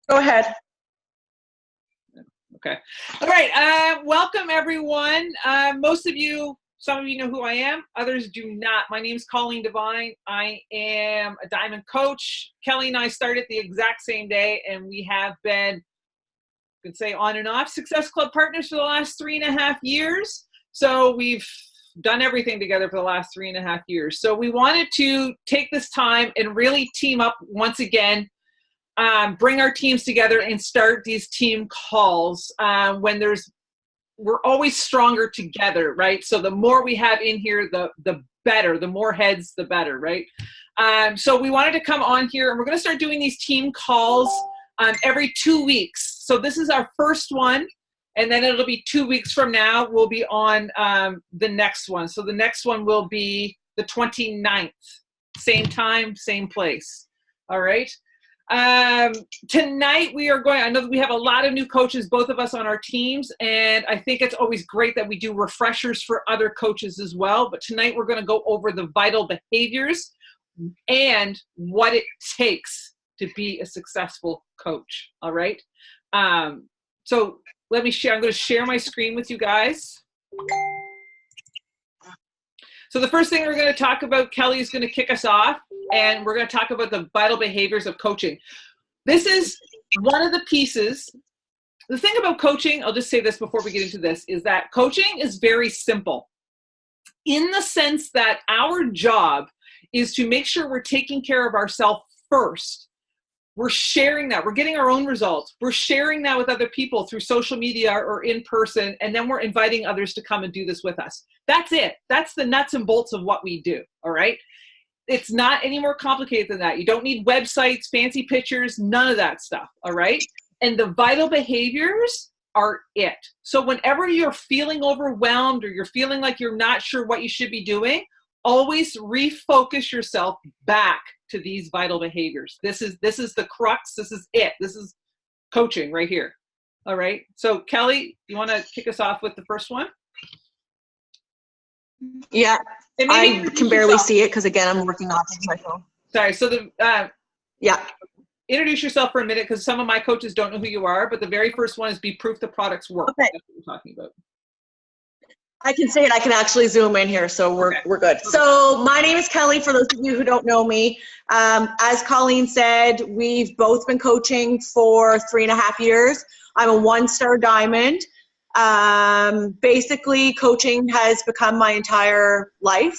Go ahead. Okay. All right. Welcome, everyone. Most of you, some of you know who I am. Others do not. My name is Colleen Devine. I am a diamond coach. Kelly and I started the exact same day, and we have been, I could say, on and off Success Club partners for the last 3.5 years. So we've done everything together for the last 3.5 years. So we wanted to take this time and really team up once again. Bring our teams together and start these team calls when we're always stronger together, right? So the more we have in here, the better. The more heads, the better, right? So we wanted to come on here, and we're going to start doing these team calls every 2 weeks. So this is our first one, and then it'll be 2 weeks from now. We'll be on the next one. So the next one will be the 29th. Same time, same place. All right? Tonight we are going, I know that we have a lot of new coaches, both of us on our teams, and I think it's always great that we do refreshers for other coaches as well. But tonight we're going to go over the vital behaviors and what it takes to be a successful coach. All right. So let me share, I'm going to share my screen with you guys. So the first thing we're going to talk about, Kelly is going to kick us off, and we're going to talk about the vital behaviors of coaching. This is one of the pieces. The thing about coaching, I'll just say this before we get into this, is that coaching is very simple in the sense that our job is to make sure we're taking care of ourselves first. We're sharing that. We're getting our own results. We're sharing that with other people through social media or in person, and then we're inviting others to come and do this with us. That's it. That's the nuts and bolts of what we do, all right? It's not any more complicated than that. You don't need websites, fancy pictures, none of that stuff, all right? And the vital behaviors are it. So whenever you're feeling overwhelmed or you're feeling like you're not sure what you should be doing, always refocus yourself back to these vital behaviors. This is the crux. This is it. This is coaching right here. All right. So Kelly, you want to kick us off with the first one? Yeah, I can barely see it because, again, I'm working off of my phone. Sorry. So yeah. Introduce yourself for a minute, because some of my coaches don't know who you are, but the very first one is be proof the products work. Okay. That's what we're talking about. I can say it. I can actually zoom in here, so we're good. So my name is Kelly, for those of you who don't know me. As Colleen said, we've both been coaching for 3.5 years. I'm a 1-star diamond. Basically, coaching has become my entire life.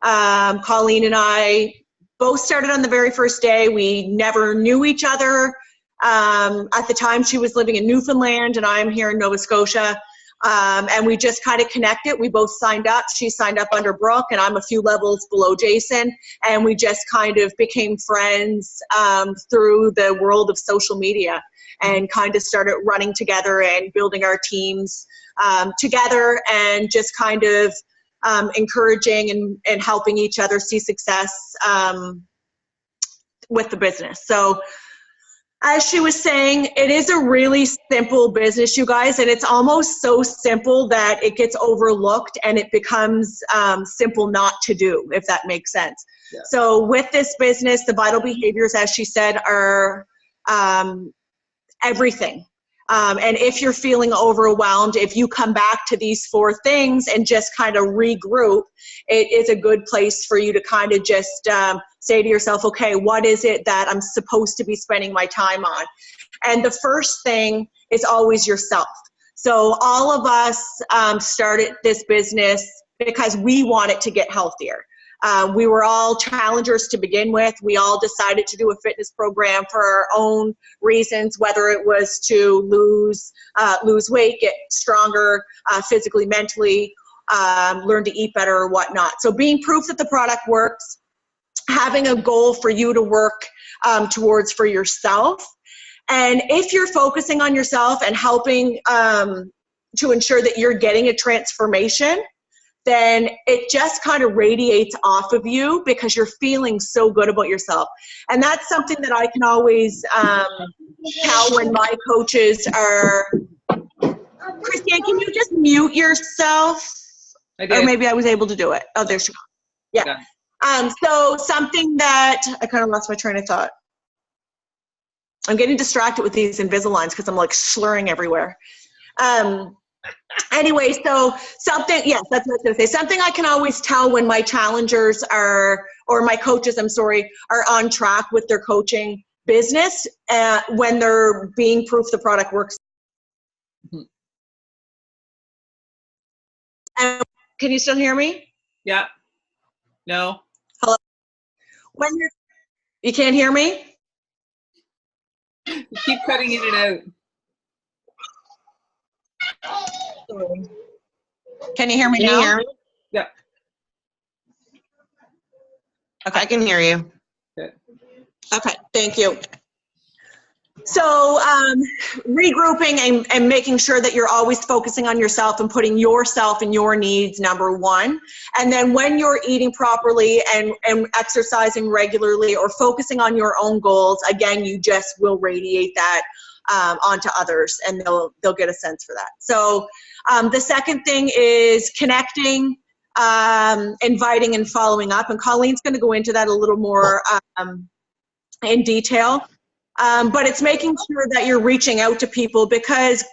Colleen and I both started on the very first day. We never knew each other. At the time, she was living in Newfoundland, and I'm here in Nova Scotia. And we just kind of connected. We both signed up. She signed up under Brooke, and I'm a few levels below Jason. And we just kind of became friends through the world of social media, and kind of started running together and building our teams together, and just kind of encouraging and helping each other see success with the business. So as she was saying, it is a really simple business, you guys, and it's almost so simple that it gets overlooked and it becomes simple not to do, if that makes sense. Yeah. So with this business, the vital behaviors, as she said, are everything. And if you're feeling overwhelmed, if you come back to these 4 things and just kind of regroup, it is a good place for you to kind of just say to yourself, okay, what is it that I'm supposed to be spending my time on? And the first thing is always yourself. So all of us started this business because we wanted to get healthier. We were all challengers to begin with. We all decided to do a fitness program for our own reasons, whether it was to lose weight, get stronger physically, mentally, learn to eat better or whatnot. So being proof that the product works, having a goal for you to work towards for yourself. And if you're focusing on yourself and helping to ensure that you're getting a transformation, then it just kind of radiates off of you because you're feeling so good about yourself. And that's something that I can always tell when my coaches are, Christiane, can you just mute yourself? I did. Or maybe I was able to do it. Oh, there she goes. Yeah. So something that, I kind of lost my train of thought. I'm getting distracted with these Invisaligns because I'm like slurring everywhere. Anyway, so something, yes, that's what I was going to say. Something I can always tell when my challengers are, or my coaches, I'm sorry, are on track with their coaching business when they're being proof the product works. Can you still hear me? Yeah. No. Hello? You can't hear me? You keep cutting in and out. Sorry. Can you hear me now? Can you hear me? Yeah. Okay, I can hear you. Good. Okay, thank you. So regrouping and making sure that you're always focusing on yourself and putting yourself and your needs number one. And then when you're eating properly and exercising regularly or focusing on your own goals, again, you just will radiate that onto others, and they'll get a sense for that. So the second thing is connecting, inviting, and following up. And Colleen's going to go into that a little more in detail. But it's making sure that you're reaching out to people, because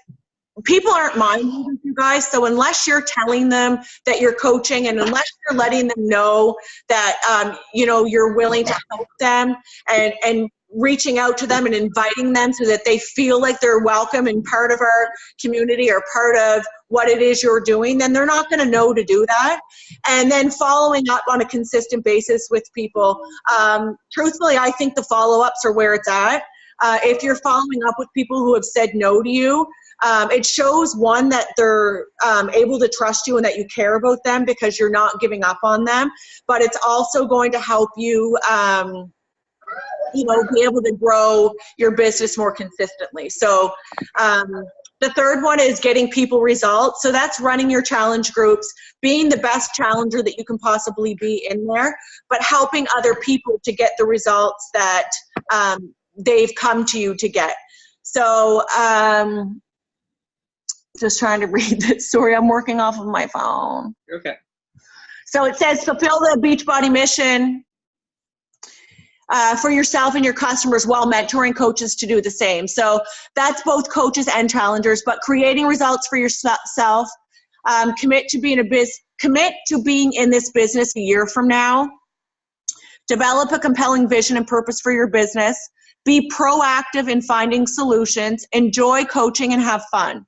people aren't mind readers, you guys. So unless you're telling them that you're coaching, and unless you're letting them know that you're willing to help them and reaching out to them and inviting them so that they feel like they're welcome and part of our community or part of what it is you're doing, then they're not going to know to do that. And then following up on a consistent basis with people. Truthfully, I think the follow-ups are where it's at. If you're following up with people who have said no to you, it shows, one, that they're able to trust you and that you care about them because you're not giving up on them. But it's also going to help you, be able to grow your business more consistently. So the third one is getting people results. So that's running your challenge groups, being the best challenger that you can possibly be in there, but helping other people to get the results that they've come to you to get. So just trying to read this. Sorry, I'm working off of my phone. Okay. So it says, fulfill the Beachbody mission for yourself and your customers while mentoring coaches to do the same. So that's both coaches and challengers, but creating results for yourself. Commit to being in this business a year from now. Develop a compelling vision and purpose for your business. Be proactive in finding solutions. Enjoy coaching and have fun.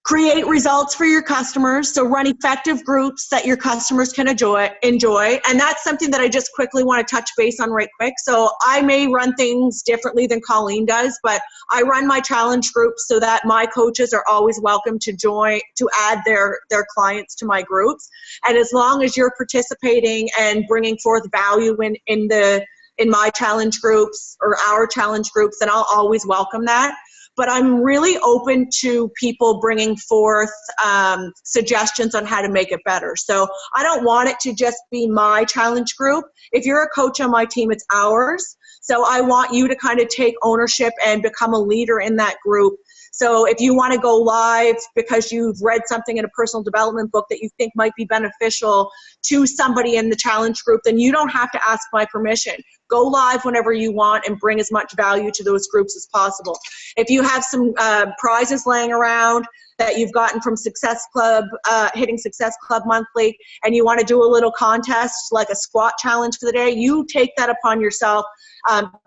Create results for your customers. So run effective groups that your customers can enjoy. And that's something that I just quickly want to touch base on right quick. So I may run things differently than Colleen does, but I run my challenge groups so that my coaches are always welcome to join, to add their clients to my groups. And as long as you're participating and bringing forth value in my challenge groups or our challenge groups, then I'll always welcome that. But I'm really open to people bringing forth suggestions on how to make it better. So I don't want it to just be my challenge group. If you're a coach on my team, it's ours. So I want you to kind of take ownership and become a leader in that group. So if you want to go live because you've read something in a personal development book that you think might be beneficial to somebody in the challenge group, then you don't have to ask my permission. Go live whenever you want and bring as much value to those groups as possible. If you have some prizes laying around that you've gotten from Success Club, hitting Success Club monthly, and you want to do a little contest like a squat challenge for the day, you take that upon yourself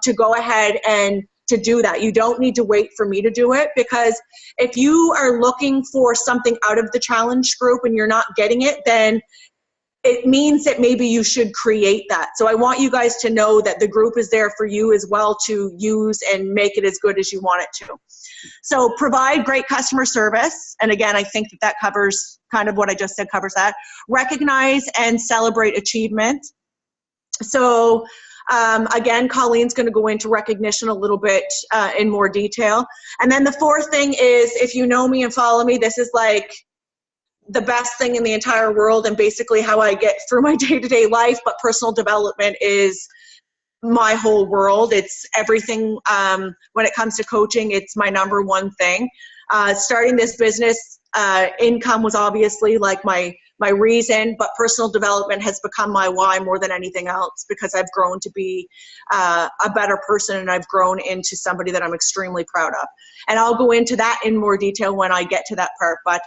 to go ahead and to do that. You don't need to wait for me to do it, because if you are looking for something out of the challenge group and you're not getting it, then it means that maybe you should create that. So I want you guys to know that the group is there for you as well to use and make it as good as you want it to. So provide great customer service. And again, I think that covers kind of what I just said, covers that. Recognize and celebrate achievement. So again, Colleen's going to go into recognition a little bit in more detail. And then the fourth thing is, if you know me and follow me, this is like the best thing in the entire world and basically how I get through my day-to-day life, but personal development is my whole world. It's everything. When it comes to coaching, it's my number one thing. Starting this business, income was obviously like my my reason, but personal development has become my why more than anything else, because I've grown to be a better person, and I've grown into somebody that I'm extremely proud of. And I'll go into that in more detail when I get to that part. But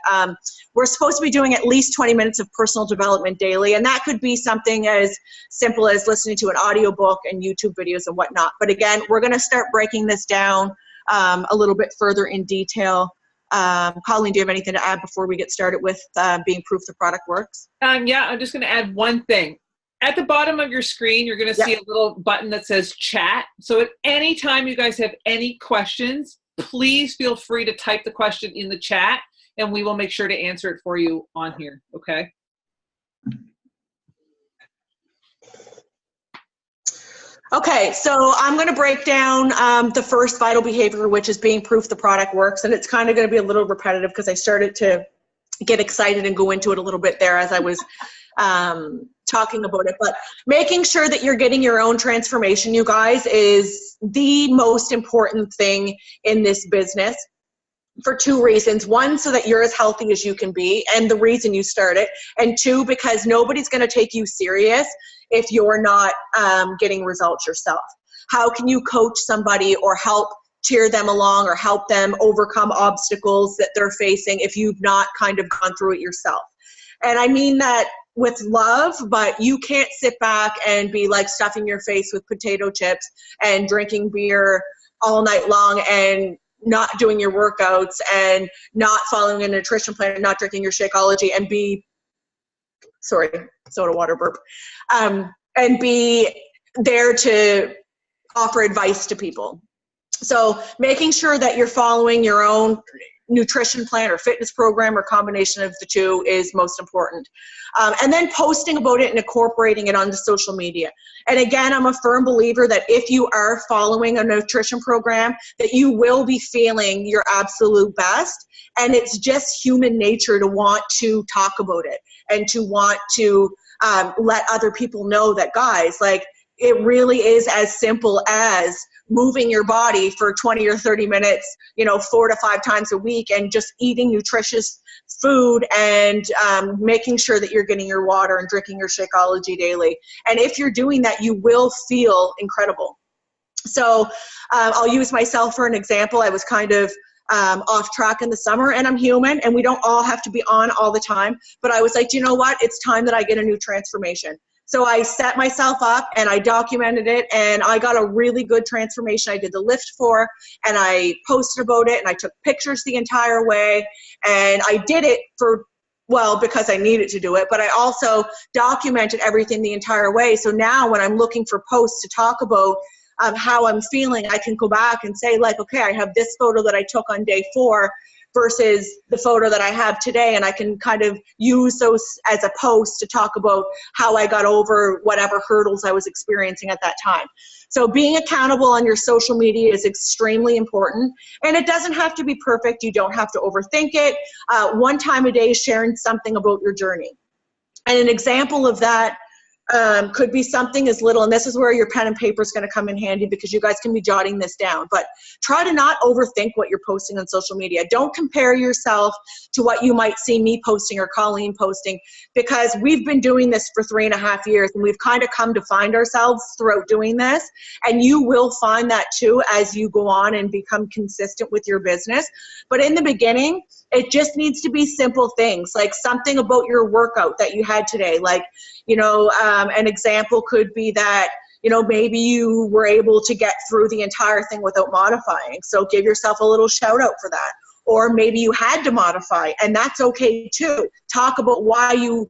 we're supposed to be doing at least 20 minutes of personal development daily, and that could be something as simple as listening to an audiobook and YouTube videos and whatnot. But again, we're going to start breaking this down a little bit further in detail. Colleen, do you have anything to add before we get started with being proof the product works? Yeah, I'm just going to add one thing. At the bottom of your screen, you're going to see a little button that says chat. So at any time you guys have any questions, please feel free to type the question in the chat, and we will make sure to answer it for you on here, okay? Okay, so I'm going to break down the first vital behavior, which is being proof the product works. And it's kind of going to be a little repetitive because I started to get excited and go into it a little bit there as I was talking about it. But making sure that you're getting your own transformation, you guys, is the most important thing in this business, for two reasons. One, so that you're as healthy as you can be, and the reason you start it. And two, because nobody's going to take you serious if you're not getting results yourself. How can you coach somebody or help cheer them along or help them overcome obstacles that they're facing if you've not kind of gone through it yourself? And I mean that with love, but you can't sit back and be like stuffing your face with potato chips and drinking beer all night long and not doing your workouts and not following a nutrition plan and not drinking your Shakeology and be, sorry, soda water burp, and be there to offer advice to people. So making sure that you're following your own nutrition plan or fitness program or combination of the two is most important. And then posting about it and incorporating it onto social media. And again, I'm a firm believer that if you are following a nutrition program, that you will be feeling your absolute best. And it's just human nature to want to talk about it and to want to let other people know that, guys, like, it really is as simple as moving your body for 20 or 30 minutes, 4 to 5 times a week, and just eating nutritious food and making sure that you're getting your water and drinking your Shakeology daily. And if you're doing that, you will feel incredible. So I'll use myself for an example. I was kind of off track in the summer, and I'm human, and we don't all have to be on all the time. But I was like, you know what? It's time that I get a new transformation. So I set myself up and I documented it, and I got a really good transformation. I did the lift for, and I posted about it, and I took pictures the entire way, and I did it for, well, because I needed to do it, but I also documented everything the entire way. So now when I'm looking for posts to talk about how I'm feeling, I can go back and say, like, okay, I have this photo that I took on day 4 versus the photo that I have today, and I can kind of use those as a post to talk about how I got over whatever hurdles I was experiencing at that time. So being accountable on your social media is extremely important, and it doesn't have to be perfect. You don't have to overthink it. One time a day, sharing something about your journey. And an example of that could be something as little, and this is where your pen and paper is going to come in handy, because you guys can be jotting this down, but try to not overthink what you're posting on social media. Don't compare yourself to what you might see me posting or Colleen posting, because we've been doing this for 3.5 years, and we've kind of come to find ourselves throughout doing this, and you will find that too as you go on and become consistent with your business. But in the beginning, it just needs to be simple things, like something about your workout that you had today. Like, an example could be that, maybe you were able to get through the entire thing without modifying. So give yourself a little shout out for that. Or maybe you had to modify, and that's okay too. Talk about why you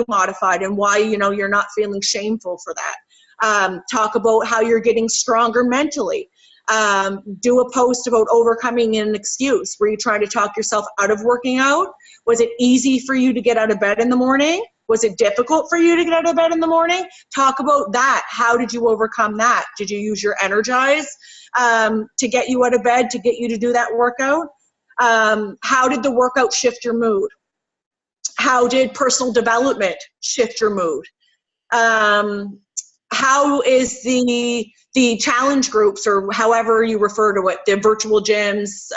modified and why, you're not feeling shameful for that. Talk about how you're getting stronger mentally. Do a post about overcoming an excuse. Were you trying to talk yourself out of working out? Was it easy for you to get out of bed in the morning? Was it difficult for you to get out of bed in the morning? Talk about that. How did you overcome that? Did you use your Energize to get you out of bed, to get you to do that workout? How did the workout shift your mood? How did personal development shift your mood? How is the challenge groups, or however you refer to it, the virtual gyms,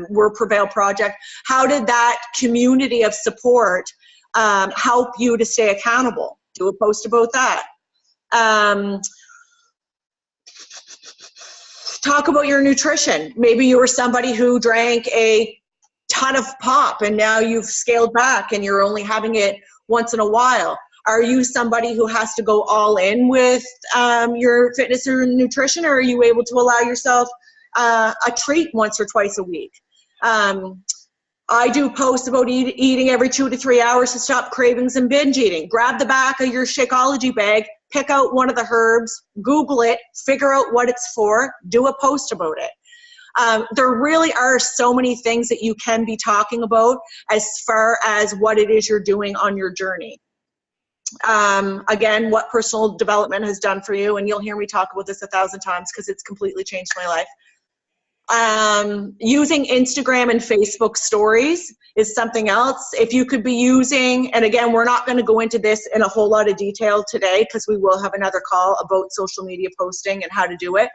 Word Prevail Project, how did that community of support help you to stay accountable. Do a post about that. Talk about your nutrition. Maybe you were somebody who drank a ton of pop and now you've scaled back and you're only having it once in a while. Are you somebody who has to go all in with your fitness or nutrition, or are you able to allow yourself a treat once or twice a week? I do posts about eating every 2 to 3 hours to stop cravings and binge eating. Grab the back of your Shakeology bag, pick out one of the herbs, Google it, figure out what it's for, do a post about it. There really are so many things that you can be talking about as far as what it is you're doing on your journey. Again, what personal development has done for you, and you'll hear me talk about this 1,000 times because it's completely changed my life. Using Instagram and Facebook stories is something else. If you could be using, and again, we're not going to go into this in a whole lot of detail today because we will have another call about social media posting and how to do it.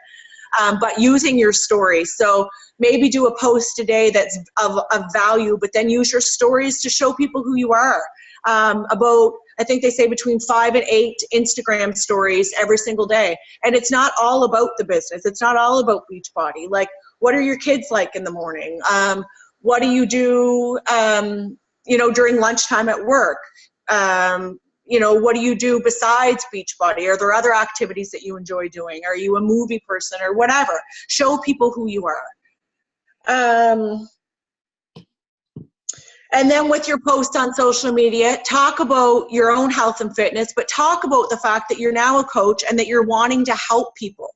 But using your stories. So maybe do a post today that's of value, but then use your stories to show people who you are. About, I think they say between 5 and 8 Instagram stories every single day. And it's not all about the business. It's not all about Beachbody. Like, what are your kids like in the morning? What do you do, during lunchtime at work? What do you do besides Beachbody? Are there other activities that you enjoy doing? Are you a movie person or whatever? Show people who you are. And then with your posts on social media, talk about your own health and fitness, but talk about the fact that you're now a coach and that you're wanting to help people.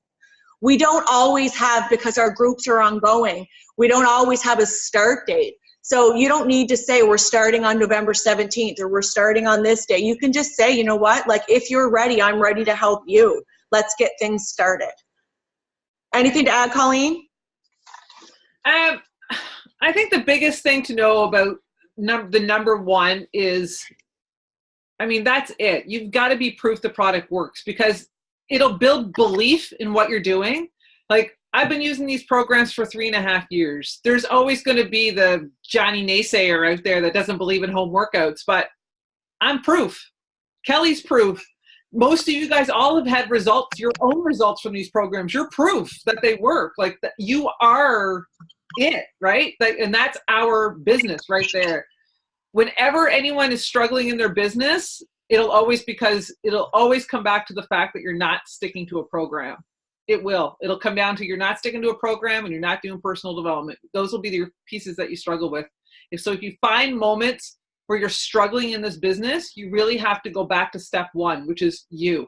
We don't always have, because our groups are ongoing, we don't always have a start date. So you don't need to say we're starting on November 17th or we're starting on this day. You can just say, you know what, like if you're ready, I'm ready to help you. Let's get things started. Anything to add, Colleen? I think the biggest thing to know about the number one is, that's it. You've got to be proof the product works, because it'll build belief in what you're doing. Like, I've been using these programs for 3.5 years. There's always going to be the Johnny naysayer out there that doesn't believe in home workouts, but I'm proof. Kelly's proof. Most of you guys all have had results, your own results from these programs. You're proof that they work. Like, that you are it, right? Like, and that's our business right there. Whenever anyone is struggling in their business, it'll always come back to the fact that you're not sticking to a program. It'll come down to you're not sticking to a program and you're not doing personal development. Those will be the pieces that you struggle with. If you find moments where you're struggling in this business, you really have to go back to step one, which is you.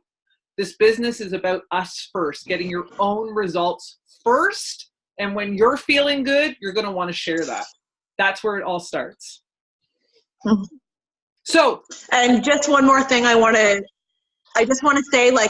This business is about us first, getting your own results first. And when you're feeling good, you're going to want to share that. That's where it all starts. Mm-hmm. So, and just one more thing I just want to say, like,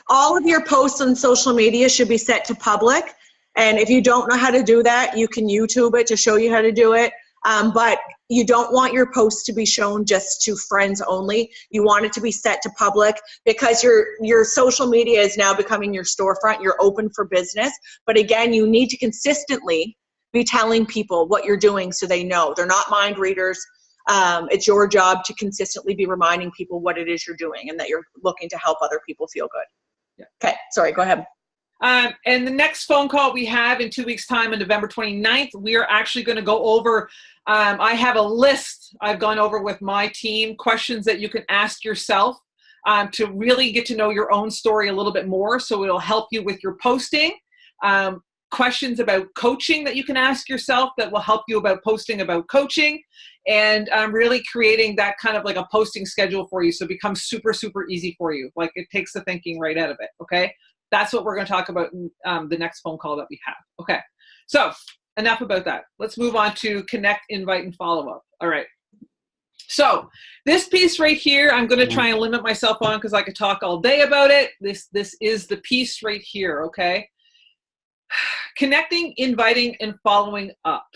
all of your posts on social media should be set to public. And if you don't know how to do that, you can YouTube it to show you how to do it. But you don't want your posts to be shown just to friends only. You want it to be set to public, because your social media is now becoming your storefront. You're open for business. But again, you need to consistently be telling people what you're doing so they know. They're not mind readers. It's your job to consistently be reminding people what it is you're doing and that you're looking to help other people feel good. Yeah. Okay, sorry, go ahead. And the next phone call we have in 2 weeks' time on November 29th, we are actually going to go over, I have a list I've gone over with my team, questions that you can ask yourself to really get to know your own story a little bit more. So it'll help you with your posting. Questions about coaching that you can ask yourself that will help you about posting about coaching, and really creating that kind of like a posting schedule for you, so it becomes super, super easy for you. Like, it takes the thinking right out of it, okay? That's what we're going to talk about in the next phone call that we have. Okay, so enough about that. Let's move on to connect, invite, and follow up. All right. So this piece right here, I'm going to try and limit myself on because I could talk all day about it. This is the piece right here, okay? Connecting, inviting, and following up.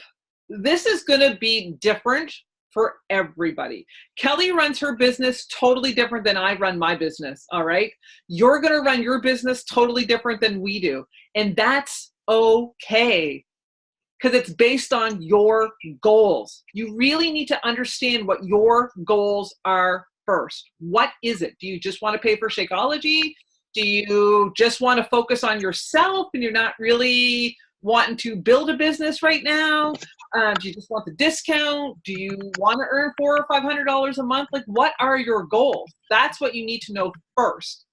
This is going to be different for everybody. Kelly runs her business totally different than I run my business, all right? You're going to run your business totally different than we do, and that's okay. because it's based on your goals. You really need to understand what your goals are first. What is it? Do you just want to pay for Shakeology? Do you just want to focus on yourself and you're not really wanting to build a business right now? Do you just want the discount? Do you want to earn $400 or $500 a month? Like, what are your goals? That's what you need to know first.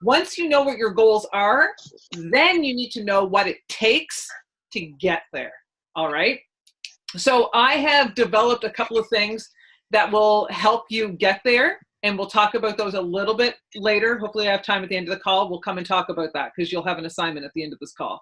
Once you know what your goals are, then you need to know what it takes to get there. All right. So I have developed a couple of things that will help you get there. And we'll talk about those a little bit later. Hopefully I have time at the end of the call. We'll come and talk about that because you'll have an assignment at the end of this call.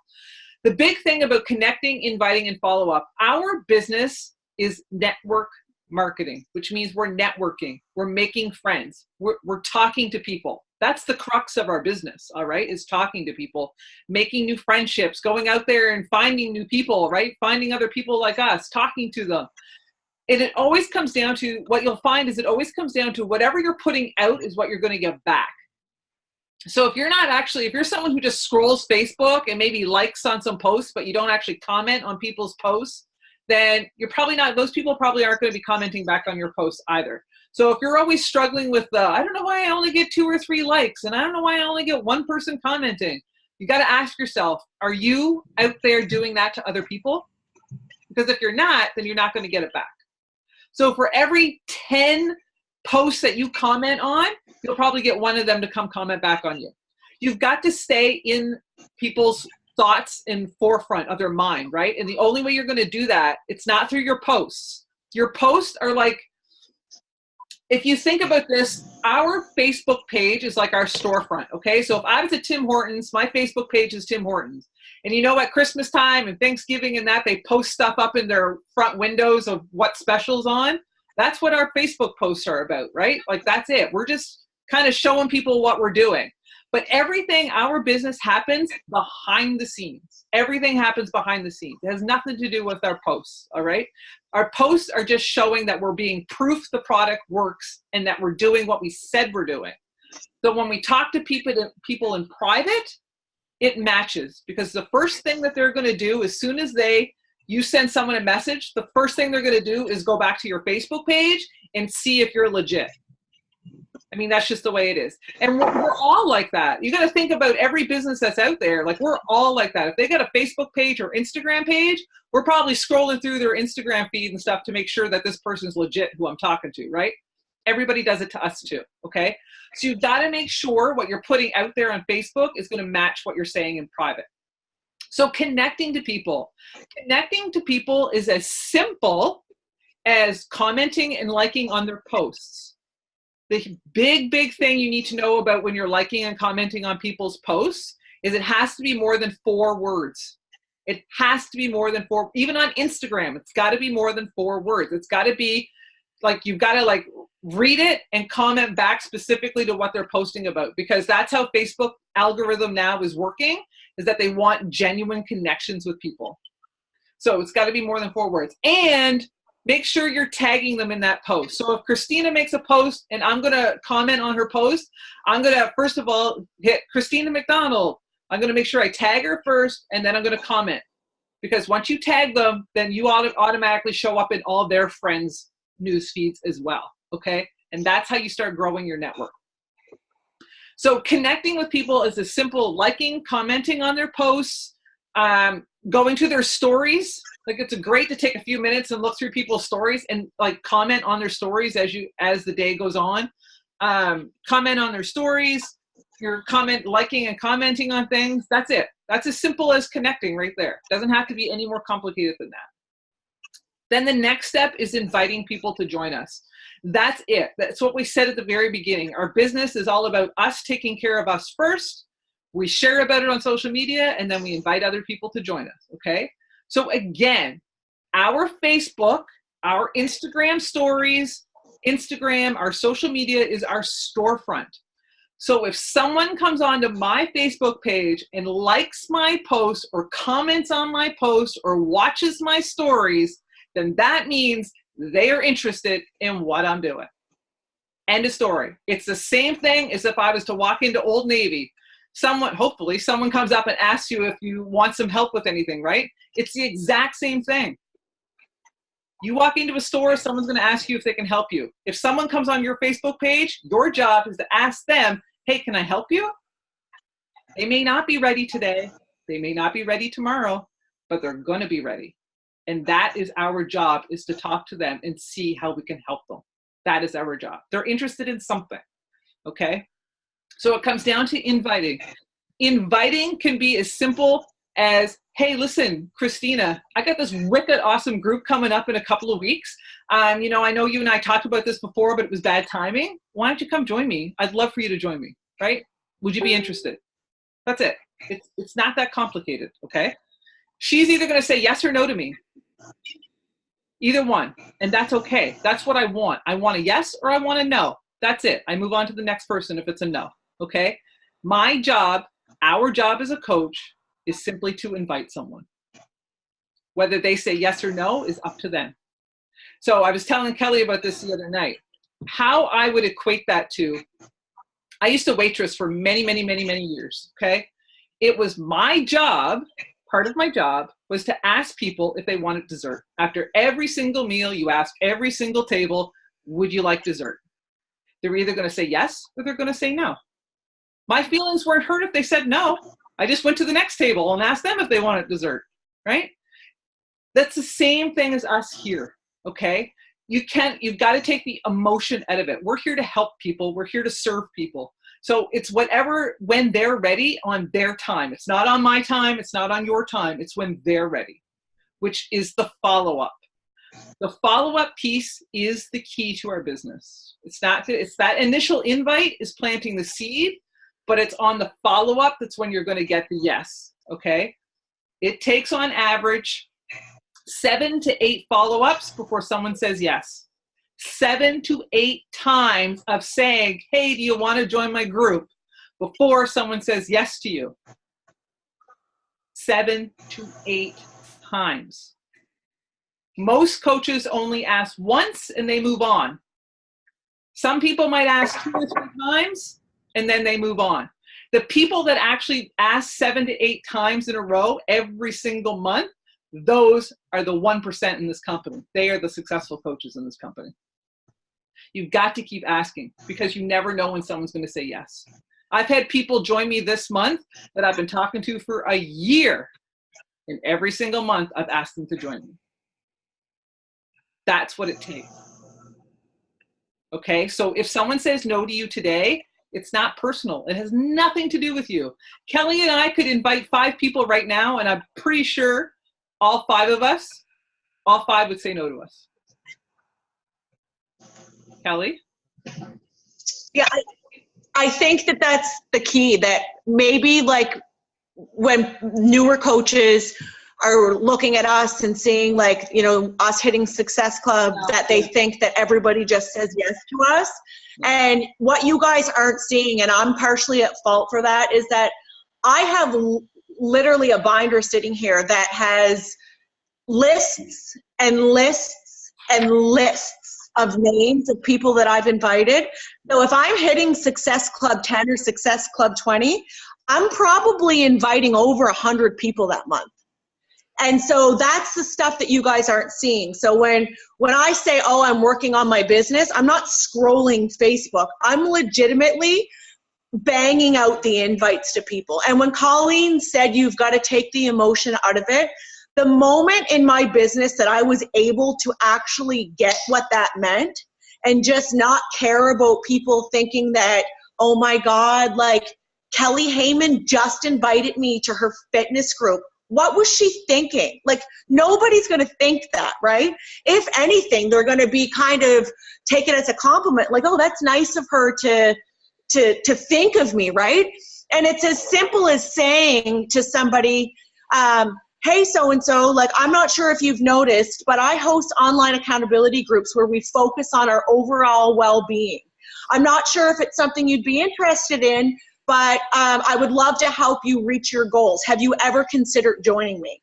The big thing about connecting, inviting, and follow up, our business is network marketing, which means we're networking, we're making friends, we're talking to people. That's the crux of our business, all right, is talking to people, making new friendships, going out there and finding new people, right? Finding other people like us, talking to them. And it always comes down to, what you'll find is it always comes down to whatever you're putting out is what you're going to get back. So if you're someone who just scrolls Facebook and maybe likes on some posts, but you don't actually comment on people's posts, then those people probably aren't going to be commenting back on your posts either. So if you're always struggling with I don't know why I only get 2 or 3 likes, and I don't know why I only get 1 person commenting, you got to ask yourself, are you out there doing that to other people? Because if you're not, then you're not going to get it back. So for every 10 posts that you comment on, you'll probably get 1 of them to come comment back on you. You've got to stay in people's thoughts in forefront of their mind, right? And the only way you're going to do that, it's not through your posts. Your posts are like, if you think about this, our Facebook page is like our storefront, okay? So if I was at Tim Hortons, my Facebook page is Tim Hortons. And you know, at Christmas time and Thanksgiving and that, they post stuff up in their front windows of what specials on. That's what our Facebook posts are about, right? Like, that's it. We're just kind of showing people what we're doing. But everything, our business happens behind the scenes. Everything happens behind the scenes. It has nothing to do with our posts, all right? Our posts are just showing that we're being proof the product works and that we're doing what we said we're doing. So when we talk to people in private, it matches, because the first thing that they're going to do as soon as you send someone a message, the first thing they're going to do is go back to your Facebook page and see if you're legit. I mean, that's just the way it is. And we're all like that. You got to think about every business that's out there. Like, we're all like that. If they got a Facebook page or Instagram page, we're probably scrolling through their Instagram feed and stuff to make sure that this person's legit who I'm talking to, right? Everybody does it to us too, okay? So you've got to make sure what you're putting out there on Facebook is going to match what you're saying in private. So connecting to people. Connecting to people is as simple as commenting and liking on their posts. The big thing you need to know about when you're liking and commenting on people's posts is it has to be more than 4 words. It has to be more than 4. Even on Instagram, it's got to be more than 4 words. It's got to be like, you've got to like read it and comment back specifically to what they're posting about, because that's how Facebook algorithm now is working, is that they want genuine connections with people. So it's got to be more than 4 words. And make sure you're tagging them in that post. So if Christina makes a post and I'm going to comment on her post, I'm going to, first of all, hit Christina McDonald. I'm going to make sure I tag her first, and then I'm going to comment. Because once you tag them, then you automatically show up in all their friends' news feeds as well, okay? And that's how you start growing your network. So connecting with people is as simple liking, commenting on their posts, going to their stories. Like, it's great to take a few minutes and look through people's stories and like comment on their stories as the day goes on. Comment on their stories, your liking and commenting on things. That's it. That's as simple as connecting right there. Doesn't have to be any more complicated than that. Then the next step is inviting people to join us. That's it. That's what we said at the very beginning. Our business is all about us taking care of us first. We share about it on social media, and then we invite other people to join us, okay? So again, our Facebook, our Instagram stories, our social media is our storefront. So if someone comes onto my Facebook page and likes my post or comments on my post or watches my stories, then that means they are interested in what I'm doing. End of story. It's the same thing as if I was to walk into Old Navy. hopefully someone comes up and asks you if you want some help with anything, right? It's the exact same thing. You walk into a store, someone's going to ask you if they can help you. If someone comes on your Facebook page, your job is to ask them, hey, can I help you? They may not be ready today. They may not be ready tomorrow, but they're going to be ready. And that is our job, is to talk to them and see how we can help them. That is our job. They're interested in something, okay? So it comes down to inviting. Inviting can be as simple as, hey, listen, Christina, I got this wicked awesome group coming up in a couple of weeks. I know you and I talked about this before, but it was bad timing. Why don't you come join me? I'd love for you to join me, right? Would you be interested? That's it. It's not that complicated, okay? She's either going to say yes or no to me. Either one. And that's okay. That's what I want. I want a yes or I want a no. That's it. I move on to the next person if it's a no, okay? My job, our job as a coach, is simply to invite someone. Whether they say yes or no is up to them. So I was telling Kelly about this the other night. How I would equate that to, I used to waitress for many, many, many, many years, okay? It was my job, part of my job, was to ask people if they wanted dessert. After every single meal, you ask every single table, would you like dessert? They're either going to say yes or they're going to say no. My feelings weren't hurt if they said no. I just went to the next table and asked them if they wanted dessert, right? That's the same thing as us here, okay? You've got to take the emotion out of it. We're here to help people. We're here to serve people. So it's whatever, when they're ready on their time. It's not on my time. It's not on your time. It's when they're ready, which is the follow-up. The follow-up piece is the key to our business. It's that initial invite is planting the seed, but it's on the follow-up that's when you're going to get the yes, okay? It takes on average 7 to 8 follow-ups before someone says yes. 7 to 8 times of saying, hey, do you want to join my group, before someone says yes to you. 7 to 8 times. Most coaches only ask once and they move on. Some people might ask 2 or 3 times and then they move on. The people that actually ask 7 to 8 times in a row every single month, those are the 1% in this company. They are the successful coaches in this company. You've got to keep asking, because you never know when someone's going to say yes. I've had people join me this month that I've been talking to for a year, and every single month I've asked them to join me. That's what it takes. Okay, so if someone says no to you today, it's not personal. It has nothing to do with you. Kelly and I could invite 5 people right now, and I'm pretty sure all 5 would say no to us. Kelly? Yeah, I think that that's the key, that maybe like when newer coaches are looking at us and seeing like, us hitting Success Club, that they think that everybody just says yes to us. And what you guys aren't seeing, and I'm partially at fault for that, is that I have literally a binder sitting here that has lists and lists and lists of names of people that I've invited. So if I'm hitting Success Club 10 or Success Club 20, I'm probably inviting over 100 people that month. And so that's the stuff that you guys aren't seeing. So when I say, oh, I'm working on my business, I'm not scrolling Facebook. I'm legitimately banging out the invites to people. And when Colleen said you've got to take the emotion out of it, the moment in my business that I was able to actually get what that meant and just not care about people thinking that, oh my God, like Kelly Heyman just invited me to her fitness group. What was she thinking? Like, nobody's going to think that, right? If anything, they're going to be kind of take it as a compliment, like, oh, that's nice of her to think of me, right? And it's as simple as saying to somebody, hey, so-and-so, like, I'm not sure if you've noticed, but I host online accountability groups where we focus on our overall well-being. I'm not sure if it's something you'd be interested in, but I would love to help you reach your goals. Have you ever considered joining me?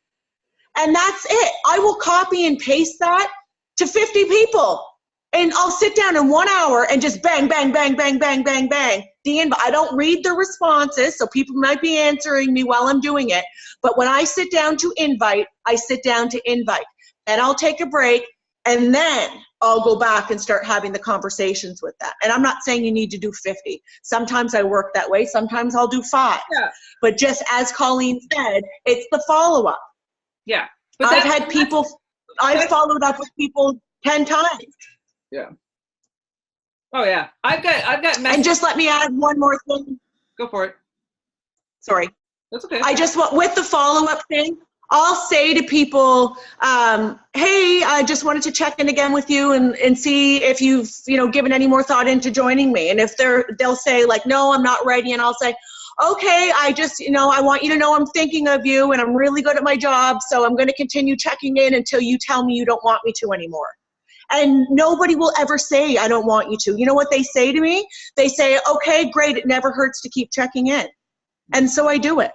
And that's it. I will copy and paste that to 50 people. And I'll sit down in 1 hour and just bang, bang, bang, bang, bang, bang, bang. I don't read the responses, so people might be answering me while I'm doing it. But when I sit down to invite, I sit down to invite. Then I'll take a break, and then I'll go back and start having the conversations with them. And I'm not saying you need to do 50. Sometimes I work that way. Sometimes I'll do 5. Yeah. But just as Colleen said, it's the follow-up. Yeah. But I've followed up with people 10 times. Yeah. Oh yeah. I've got messages. And just let me add one more thing. Go for it. Sorry. That's okay. I just want, with the follow-up thing, I'll say to people, hey, I just wanted to check in again with you and see if you've, given any more thought into joining me. And if they'll say like, no, I'm not ready. And I'll say, okay, I just, I want you to know I'm thinking of you and I'm really good at my job. So I'm going to continue checking in until you tell me you don't want me to anymore. And nobody will ever say, I don't want you to. You know what they say to me? They say, okay, great. It never hurts to keep checking in. And so I do it.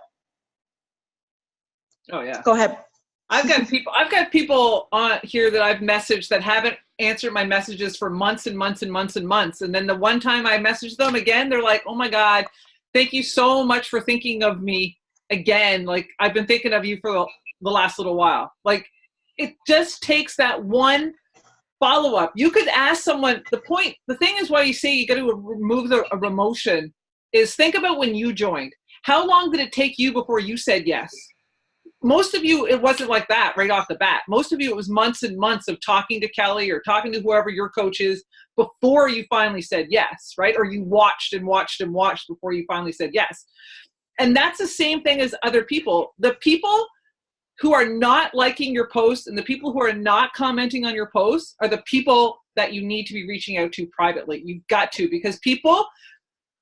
Oh yeah. Go ahead. I've got people on here that I've messaged that haven't answered my messages for months and months and months and months. And then the one time I message them again, they're like, oh my God, thank you so much for thinking of me again. Like I've been thinking of you for the last little while. Like it just takes that one follow-up. You could ask someone, the thing is why you say you got to remove the emotion is think about when you joined. How long did it take you before you said yes? Most of you, it wasn't like that right off the bat. Most of you, it was months and months of talking to Kelly or talking to whoever your coach is before you finally said yes, right? Or you watched and watched and watched before you finally said yes. And that's the same thing as other people. The people who are not liking your posts and the people who are not commenting on your posts are the people that you need to be reaching out to privately. You've got to, because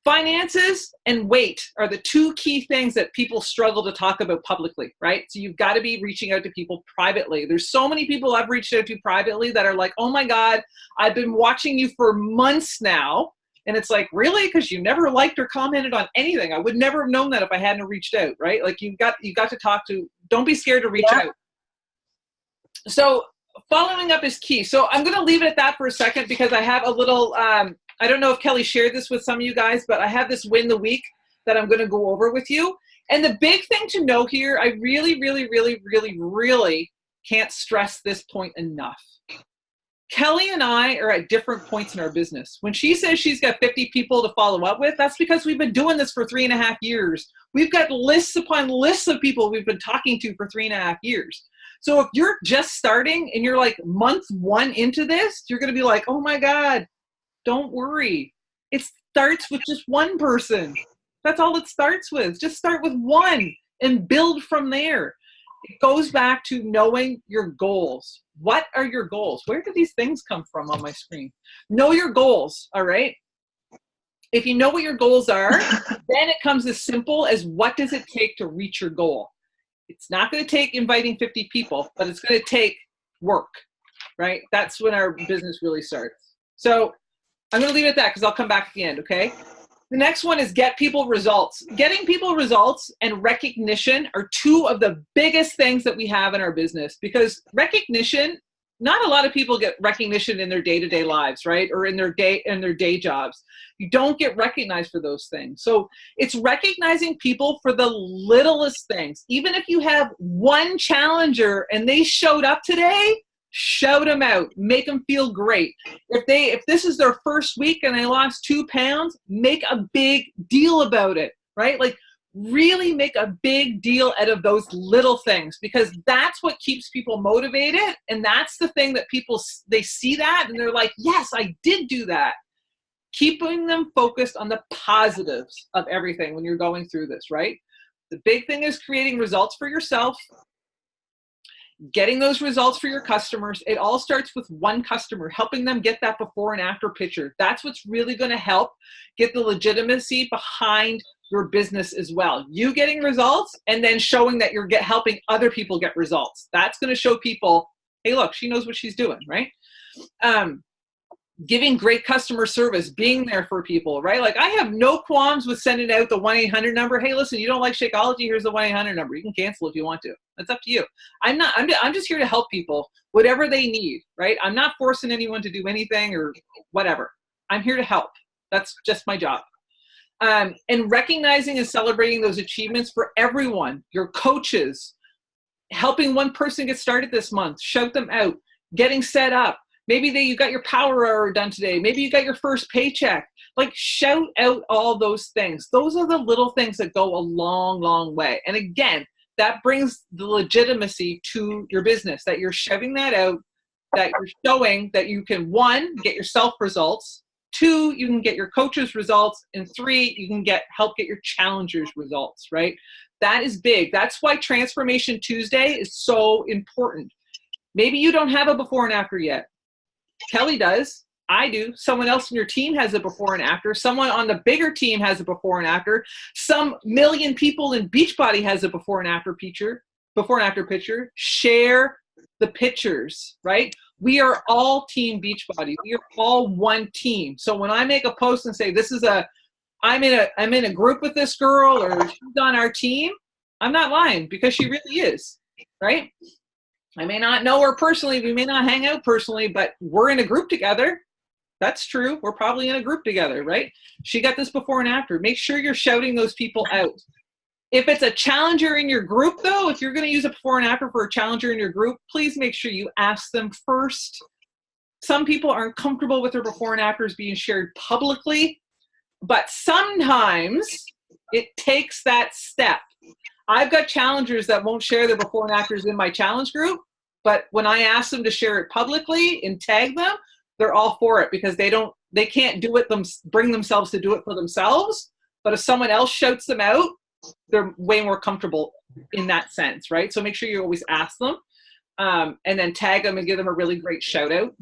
finances and weight are the 2 key things that people struggle to talk about publicly, right? So you've got to be reaching out to people privately. There's so many people I've reached out to privately that are like, oh my God, I've been watching you for months now. And it's like, really? Because you never liked or commented on anything. I would never have known that if I hadn't reached out, right? Like you got to talk to, don't be scared to reach out. So following up is key. So I'm going to leave it at that for a second because I have a little, I don't know if Kelly shared this with some of you guys, but I have this win the week that I'm going to go over with you. And the big thing to know here, I really, really, really, really, really can't stress this point enough. Kelly and I are at different points in our business. When she says she's got 50 people to follow up with, that's because we've been doing this for 3.5 years. We've got lists upon lists of people we've been talking to for 3.5 years. So if you're just starting and you're like month 1 into this, you're going to be like, oh my God, don't worry. It starts with just one person. That's all it starts with. Just start with one and build from there. It goes back to knowing your goals. What are your goals? Where do these things come from on my screen? Know your goals, all right? If you know what your goals are, then it comes as simple as what does it take to reach your goal? It's not going to take inviting 50 people, but it's going to take work, right? That's when our business really starts. So I'm going to leave it at that because I'll come back at the end, okay? The next one is get people results. Getting people results and recognition are 2 of the biggest things that we have in our business, because recognition, not a lot of people get recognition in their day-to-day lives, right? Or in their day jobs. You don't get recognized for those things. So it's recognizing people for the littlest things. Even if you have one challenger and they showed up today, shout them out, make them feel great. If this is their first week and they lost 2 pounds, make a big deal about it, right? Like really make a big deal out of those little things, because that's what keeps people motivated. And that's the thing that they see that and they're like, yes, I did do that. Keeping them focused on the positives of everything when you're going through this, right? The big thing is creating results for yourself, getting those results for your customers. It all starts with one customer, helping them get that before and after picture. That's what's really going to help get the legitimacy behind your business as well. You getting results and then showing that you're helping other people get results. That's going to show people, hey, look, she knows what she's doing, right? giving great customer service, being there for people, right? Like I have no qualms with sending out the 1-800 number. Hey, listen, you don't like Shakeology? Here's the 1-800 number. You can cancel if you want to. That's up to you. I'm just here to help people, whatever they need, right? I'm not forcing anyone to do anything or whatever. I'm here to help. That's just my job. And recognizing and celebrating those achievements for everyone, your coaches, helping one person get started this month, shout them out, getting set up. Maybe you got your power hour done today. Maybe you got your first paycheck. Like shout out all those things. Those are the little things that go a long, long way. And again, that brings the legitimacy to your business, that you're shoving that out, that you're showing that you can, 1, get yourself results, 2, you can get your coaches results, and 3, you can help get your challengers results, right? That is big. That's why Transformation Tuesday is so important. Maybe you don't have a before and after yet. Kelly does. I do. Someone else in your team has a before and after. Someone on the bigger team has a before and after. Some million people in Beachbody has a before and after picture. Share the pictures, right? We are all Team Beachbody. We are all one team. So when I make a post and say I'm in a group with this girl or she's on our team, I'm not lying because she really is, right? I may not know her personally. We may not hang out personally, but we're in a group together. That's true. We're probably in a group together, right? She got this before and after. Make sure you're shouting those people out. If it's a challenger in your group, though, if you're going to use a before and after for a challenger in your group, please make sure you ask them first. Some people aren't comfortable with their before and afters being shared publicly, but sometimes it takes that step. I've got challengers that won't share their before and afters in my challenge group, but when I ask them to share it publicly and tag them, they're all for it because they can't do it bring themselves to do it for themselves. But if someone else shouts them out, they're way more comfortable in that sense, right? So make sure you always ask them and then tag them and give them a really great shout out.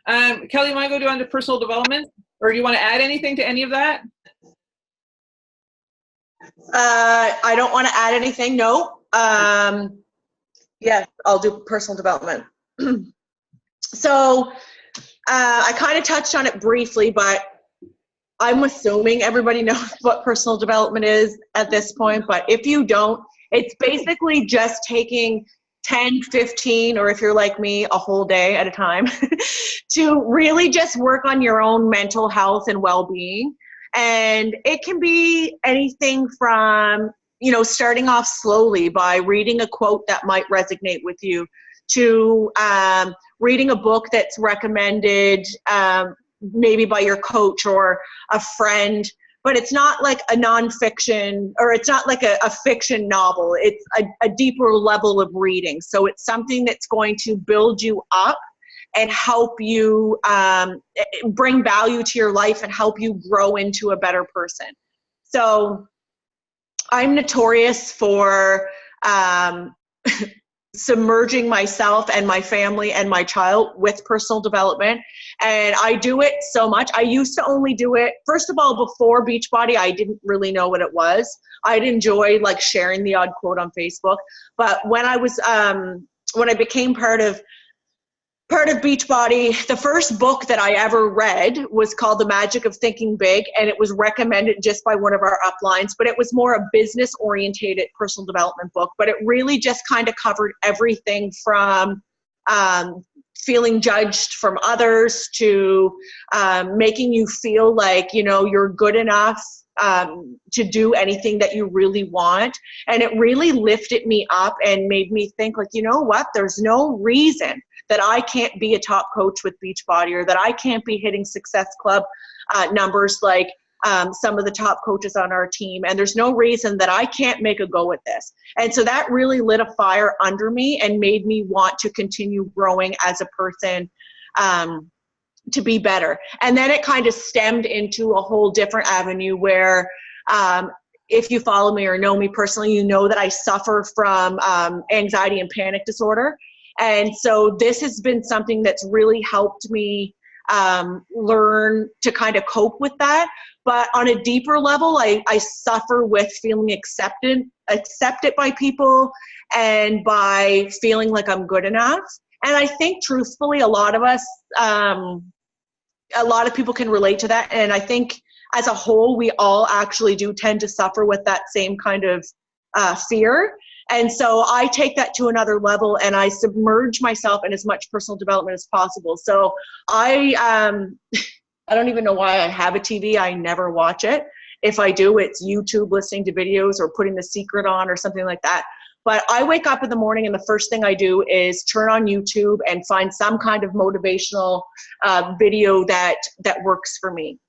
Kelly, you want to go on to personal development, or do you want to add anything to any of that? I don't want to add anything. No. Yeah, I'll do personal development. So I kind of touched on it briefly, but I'm assuming everybody knows what personal development is at this point. But if you don't, it's basically just taking 10, 15, or if you're like me, a whole day at a time to really just work on your own mental health and well-being. And it can be anything from, starting off slowly by reading a quote that might resonate with you to reading a book that's recommended maybe by your coach or a friend, but it's not like a nonfiction or it's not like a fiction novel. It's a deeper level of reading. So it's something that's going to build you up and help you bring value to your life and help you grow into a better person. So I'm notorious for submerging myself and my family and my child with personal development. And I do it so much. I used to only do it, first of all, before Beachbody, I didn't really know what it was. I'd enjoy like sharing the odd quote on Facebook. But when I was, when I became part of Beachbody, the first book that I ever read was called The Magic of Thinking Big, and it was recommended just by one of our uplines, but it was more a business-orientated personal development book, but it really just kind of covered everything from feeling judged from others to making you feel like, you're good enough to do anything that you really want. And it really lifted me up and made me think like, you know what, there's no reason that I can't be a top coach with Beachbody or that I can't be hitting Success Club numbers like some of the top coaches on our team. And there's no reason that I can't make a go at this. And so that really lit a fire under me and made me want to continue growing as a person to be better. And then it kind of stemmed into a whole different avenue where if you follow me or know me personally, you know that I suffer from anxiety and panic disorder. And so this has been something that's really helped me learn to kind of cope with that. But on a deeper level, I suffer with feeling accepted by people and by feeling like I'm good enough. And I think truthfully, a lot of us, a lot of people can relate to that. And I think as a whole, we all actually do tend to suffer with that same kind of fear. And so I take that to another level and I submerge myself in as much personal development as possible. So I don't even know why I have a TV. I never watch it. If I do, it's YouTube listening to videos or putting The Secret on or something like that. But I wake up in the morning and the first thing I do is turn on YouTube and find some kind of motivational video that works for me.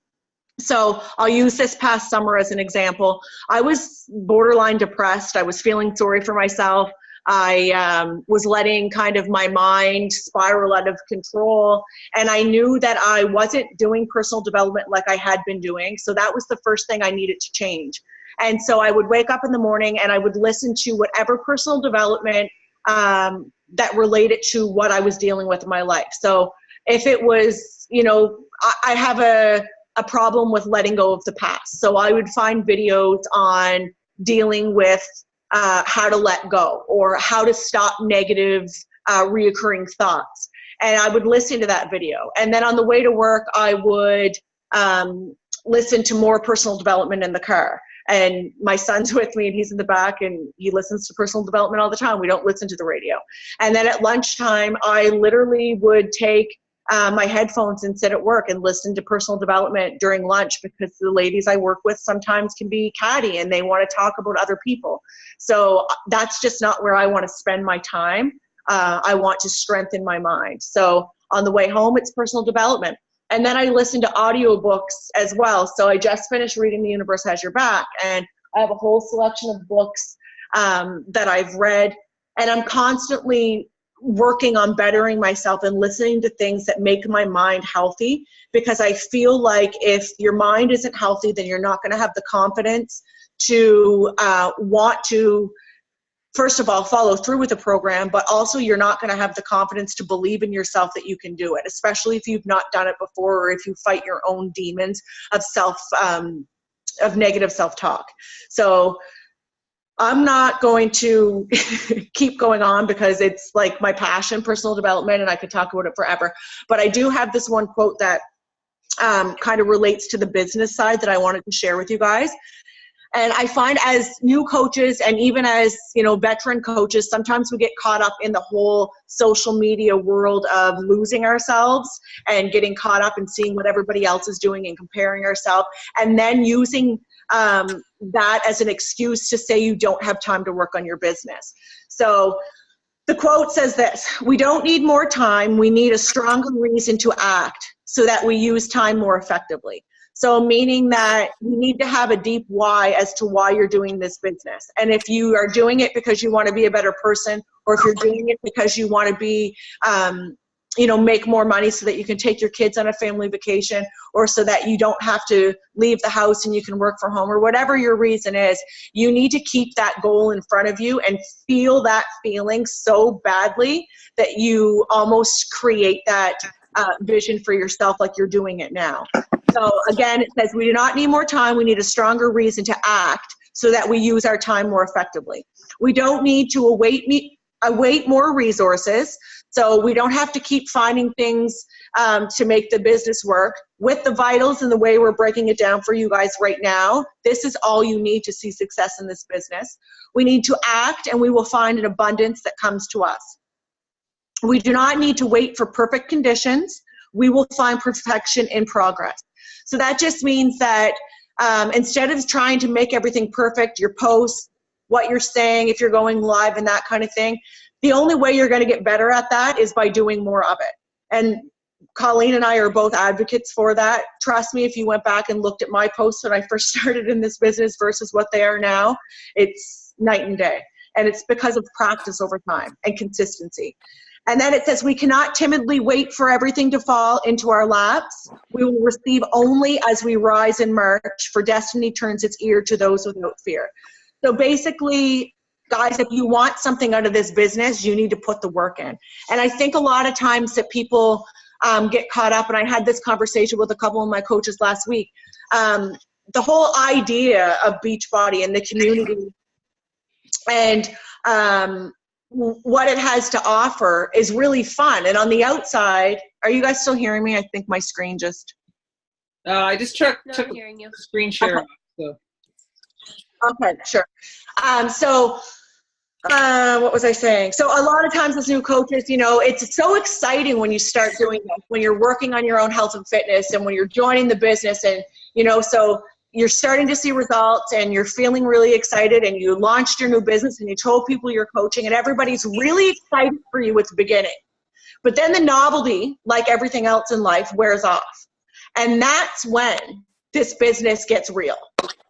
So I'll use this past summer as an example. I was borderline depressed. I was feeling sorry for myself. I was letting kind of my mind spiral out of control. And I knew that I wasn't doing personal development like I had been doing. So that was the first thing I needed to change. And so I would wake up in the morning and I would listen to whatever personal development that related to what I was dealing with in my life. So if it was, you know, I have a problem with letting go of the past. So I would find videos on dealing with how to let go or how to stop negative reoccurring thoughts. And I would listen to that video. And then on the way to work, I would listen to more personal development in the car. And my son's with me and he's in the back and he listens to personal development all the time. We don't listen to the radio. And then at lunchtime, I literally would take my headphones and sit at work and listen to personal development during lunch, because the ladies I work with sometimes can be catty and they want to talk about other people. So that's just not where I want to spend my time. I want to strengthen my mind. So on the way home, it's personal development. And then I listen to audiobooks as well. So I just finished reading The Universe Has Your Back, and I have a whole selection of books that I've read, and I'm constantly working on bettering myself and listening to things that make my mind healthy, because I feel like if your mind isn't healthy, then you're not going to have the confidence to want to, first of all, follow through with the program, but also you're not going to have the confidence to believe in yourself that you can do it, especially if you've not done it before, or if you fight your own demons of of negative self-talk. So I'm not going to keep going on because it's like my passion, personal development, and I could talk about it forever. But I do have this one quote that kind of relates to the business side that I wanted to share with you guys. And I find as new coaches and even as, you know, veteran coaches, sometimes we get caught up in the whole social media world of losing ourselves and getting caught up and seeing what everybody else is doing and comparing ourselves, and then using that as an excuse to say you don't have time to work on your business. So the quote says this: "We don't need more time, we need a stronger reason to act so that we use time more effectively." So meaning that you need to have a deep why as to why you're doing this business. And if you are doing it because you want to be a better person, or if you're doing it because you want to be, you know, make more money so that you can take your kids on a family vacation, or so that you don't have to leave the house and you can work from home, or whatever your reason is, you need to keep that goal in front of you and feel that feeling so badly that you almost create that vision for yourself like you're doing it now. So again, it says we do not need more time. We need a stronger reason to act so that we use our time more effectively. We don't need to await more resources. So we don't have to keep finding things to make the business work. With the vitals and the way we're breaking it down for you guys right now, this is all you need to see success in this business. We need to act, and we will find an abundance that comes to us. We do not need to wait for perfect conditions. We will find perfection in progress. So that just means that instead of trying to make everything perfect, your posts, what you're saying, if you're going live and that kind of thing, the only way you're going to get better at that is by doing more of it. And Colleen and I are both advocates for that. Trust me, if you went back and looked at my posts when I first started in this business versus what they are now, it's night and day. And it's because of practice over time and consistency. And then it says we cannot timidly wait for everything to fall into our laps. We will receive only as we rise and march, for destiny turns its ear to those without fear. So basically, guys, if you want something out of this business, you need to put the work in. And I think a lot of times that people get caught up, and I had this conversation with a couple of my coaches last week, the whole idea of Beachbody and the community and what it has to offer is really fun. And on the outside, are you guys still hearing me? I think my screen just... I just took hearing you. Screen share. Okay. Okay, sure. What was I saying? So a lot of times as new coaches, it's so exciting when you start doing this, when you're working on your own health and fitness and when you're joining the business and, so you're starting to see results and you're feeling really excited and you launched your new business and you told people you're coaching and everybody's really excited for you at the beginning. But then the novelty, like everything else in life, wears off. And that's when this business gets real.